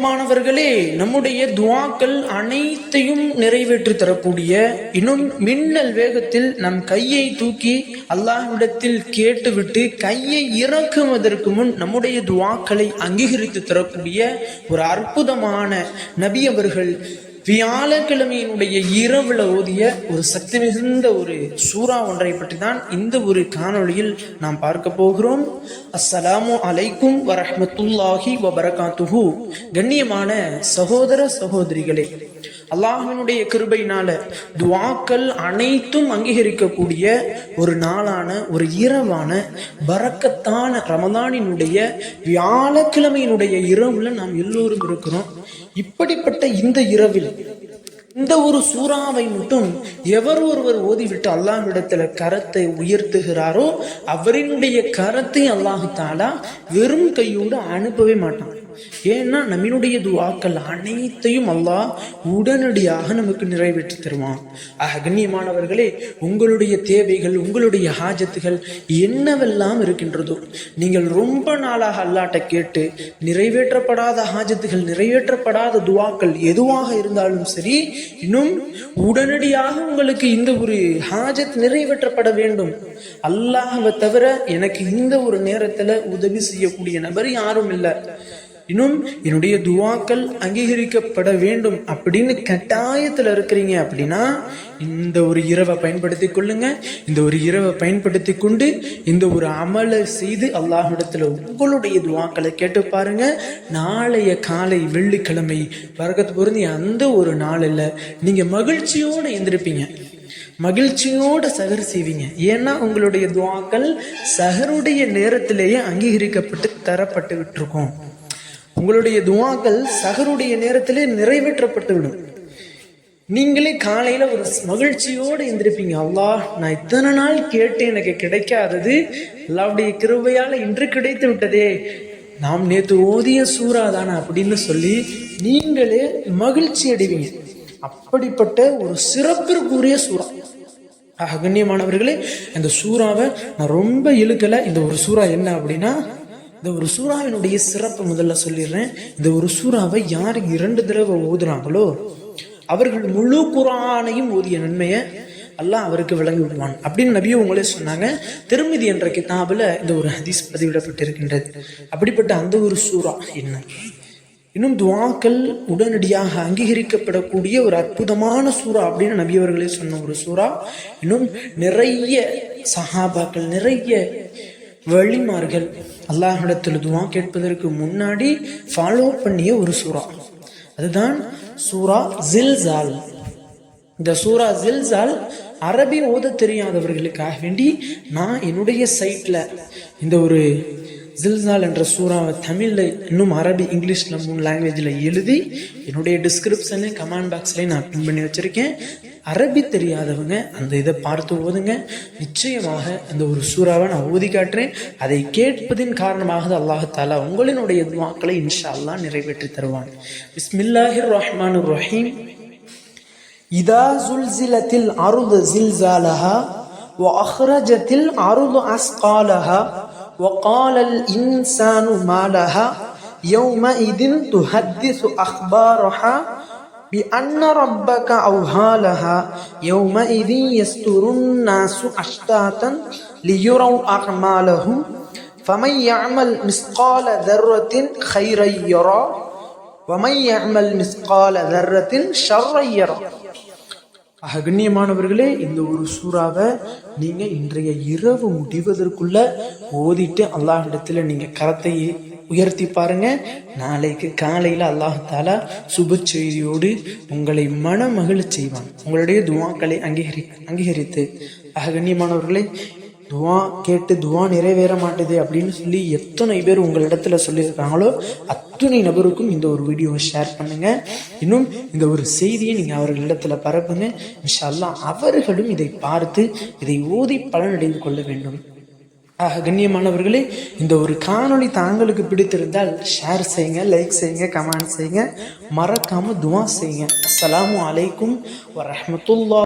மாணவர்களே, நம்முடைய துஆக்கள் அனைத்தையும் நிறைவேற்றி தரக்கூடிய, இன்னும் மின்னல் வேகத்தில் நம் கையை தூக்கி அல்லாஹ்விடத்தில் கேட்டுவிட்டு கையை இறக்குவதற்கு முன் நம்முடைய துஆக்களை அங்கீகரித்து தரக்கூடிய ஒரு அற்புதமான நபி அவர்கள் வியாழக்கிழமையினுடைய இரவுல ஓதிய ஒரு சக்தி மிகுந்த ஒரு சூரா ஒன்றை பற்றி தான் இந்த ஒரு காணொளியில் நாம் பார்க்க போகிறோம். அஸ்ஸலாமு அலைக்கும் வரஹ்மத்துல்லாஹி வபரகாத்துஹு. கண்ணியமான சகோதர சகோதரிகளே, அல்லாஹ்வினுடைய கிருபையினால துஆக்கள் அனைத்தும் அங்கீகரிக்கக்கூடிய ஒரு நாளான, ஒரு இரவான, பரக்கத்தான ரமலானினுடைய வியாழக்கிழமையினுடைய இரவுல நாம் எல்லோரும் இருக்கிறோம். இப்படிப்பட்ட இந்த இரவில் இந்த ஒரு சூறாவை மட்டும் எவர் ஒருவர் ஓதிவிட்டு அல்லாஹ்விடத்துல கரத்தை உயர்த்துகிறாரோ அவரினுடைய கரத்தை அல்லாஹ் தஆலா வெறும் கையோடு அனுப்பவே மாட்டான். ஏன்னா நம்மினுடைய துஆக்கள் அனைத்தையும் அல்லாஹ் உடனடியாக நமக்கு நிறைவேற்றி தருவான். கண்ணியமானவர்களே, உங்களுடைய தேவைகள், உங்களுடைய ஹாஜத்துகள் என்னவெல்லாம் இருக்கின்றதோ, நீங்கள் ரொம்ப நாளாக அல்லாஹ்ட்ட கேட்டு நிறைவேற்றப்படாத ஹாஜத்துகள், நிறைவேற்றப்படாத துஆக்கள் எதுவாக இருந்தாலும் சரி, இன்னும் உடனடியாக உங்களுக்கு இந்த ஒரு ஹாஜத் நிறைவேற்றப்பட வேண்டும். அல்லாஹ்வை தவிர எனக்கு இந்த ஒரு நேரத்துல உதவி செய்யக்கூடிய நபர் யாரும் இல்லை, இன்னும் என்னுடைய துஆக்கள் அங்கீகரிக்கப்பட வேண்டும் அப்படின்னு கட்டாயத்தில் இருக்கிறீங்க அப்படின்னா இந்த ஒரு இரவை பயன்படுத்தி கொள்ளுங்க. இந்த ஒரு இரவை பயன்படுத்தி கொண்டு இந்த ஒரு அமலை செய்து அல்லாஹ்விடத்துல உங்களுடைய துஆக்களை கேட்டு பாருங்க. நாளைய காலை வெள்ளிக்கிழமை பரக்கத்து பொருந்தி அந்த ஒரு நாளில் நீங்க மகிழ்ச்சியோடு எந்திருப்பீங்க, மகிழ்ச்சியோட சஹர் செய்வீங்க. ஏன்னா உங்களுடைய துஆக்கள் சஹருடைய நேரத்திலேயே அங்கீகரிக்கப்பட்டு தரப்பட்டு விட்டுருக்கும். உங்களுடைய துஆக்கள் சஹருடைய நேரத்திலே நிறைவேற்றப்பட்டு விடும். நீங்களே காலையில ஒரு மகிழ்ச்சியோடு எந்திருப்பீங்க. அல்லாஹ், நான் இத்தனை நாள் கேட்டு எனக்கு கிடைக்காதது அல்லாஹ்வுடைய கிருபையால இன்று கிடைத்து விட்டதே, நாம் நேற்று ஓதிய சூறா தானே அப்படின்னு சொல்லி நீங்களே மகிழ்ச்சி அடைவீங்க. அப்படிப்பட்ட ஒரு சிறப்பிற்குரிய சூறா. கண்ணியமானவர்களே, இந்த சூறாவை நான் ரொம்ப இழுக்கல. இந்த ஒரு சூறா என்ன அப்படின்னா, இந்த ஒரு சூறாவினுடைய சிறப்பு முதல்ல சொல்லிடுறேன். இந்த ஒரு சூறாவை யார் 2 தடவை ஓதுறாங்களோ அவர்கள் முழு குர்ஆனையும் ஓதிய நன்மையை அல்லாஹ் அவருக்கு வழங்கி விடுவான் அப்படின்னு நபியும் உங்களே சொன்னாங்க. திருமிதி என்ற கிதாபுல இந்த ஒரு ஹதீஸ் பதிவிடப்பட்டிருக்கின்றது. அப்படிப்பட்ட அந்த ஒரு சூறா என்ன? இன்னும் துஆக்கள் உடனடியாக அங்கீகரிக்கப்படக்கூடிய ஒரு அற்புதமான சூறா அப்படின்னு நபி அவர்களே சொன்ன ஒரு சூறா. இன்னும் நிறைய சஹாபாக்கள், நிறைய வழிமார்கள் அல்லாஹ்விடத்தில் துஆ கேட்பதற்கு முன்னாடி ஃபாலோ பண்ணிய ஒரு சூறா. அதுதான் சூரா ஜில்சால். இந்த சூரா ஜில்சால் அரபி ஓத தெரியாதவர்களுக்காக வேண்டி நான் என்னுடைய சைட்ல இந்த ஒரு ஜில்சால் என்ற சூறாவை தமிழ்ல, இன்னும் அரபி, இங்கிலீஷ்ல 3 லாங்குவேஜ்ல எழுதி என்னுடைய டிஸ்கிரிப்ஷன்ல, கமெண்ட் பாக்ஸ்ல நான் பின் பண்ணி வச்சிருக்கேன். அரபி தெரியாதவங்க அந்த இதை பார்த்து ஓதுங்க. நிச்சயமாக அந்த ஒரு சூறாவை நான் ஓதி காட்டுறேன். அதை கேட்பதின் காரணமாக அல்லாஹ் தஆலா உங்களினுடைய துஆக்களை இன்ஷா அல்லாஹ் நிறைவேற்றி தருவான். பிஸ்மில்லாஹிர் ரஹ்மானிர் ரஹீம். இதா ஸுல்ஸிலத்தில் அர்து ஸில்ஸாலஹா வ அக்ரஜத்தில் அர்து அஸ்காலஹா வ காலல் இன்சானு மா லஹா யௌமஇதின் துஹத்திஸு அக்பாரஹா بأن ربك أوحى لها يومئذ يصدر الناس أشتاتا ليروا أعمالهم فمن يعمل مثقال ذرة خيرا يره ومن يعمل مثقال ذرة شرا يره. கண்ணியமானவர்களே, இந்த ஒரு சூறாவை நீங்க இன்றைய இரவு முடிவதற்குள்ள ஓதிட்டு அல்லாஹ்விடத்துல நீங்க கரத்தை உயர்த்தி பாருங்க. நாளைக்கு காலையில அல்லாஹ் தஆலா சுப செய்தியோடு உங்களை மன மகிழச் செய்வான், உங்களுடைய துஆக்களை அங்கீகரித்து. கண்ணியமானவர்களே, துஆ கேட்டு துஆ நிறைவேற மாட்டேது அப்படின்னு சொல்லி எத்தனை பேர் உங்களிடத்துல சொல்லியிருக்காங்களோ அத்துணை நபருக்கும் இந்த ஒரு வீடியோவை ஷேர் பண்ணுங்க. இன்னும் இந்த ஒரு செய்தியை நீங்க அவர்களிடத்துல பரப்புங்க. இன்ஷா அல்லாஹ் அவர்களும் இதை பார்த்து இதை ஓதி பலனடைந்து கொள்ள வேண்டும். கண்ணியமானவர்களே, இந்த ஒரு காணொளி தாங்களுக்கு பிடித்திருந்தால் ஷேர் செய்யுங்க, லைக் செய்யுங்க, கமெண்ட் செய்யுங்க, மறக்காம துஆ செய்யுங்க. அஸ்ஸலாமு அலைக்கும் வரஹ்மத்துல்லாஹி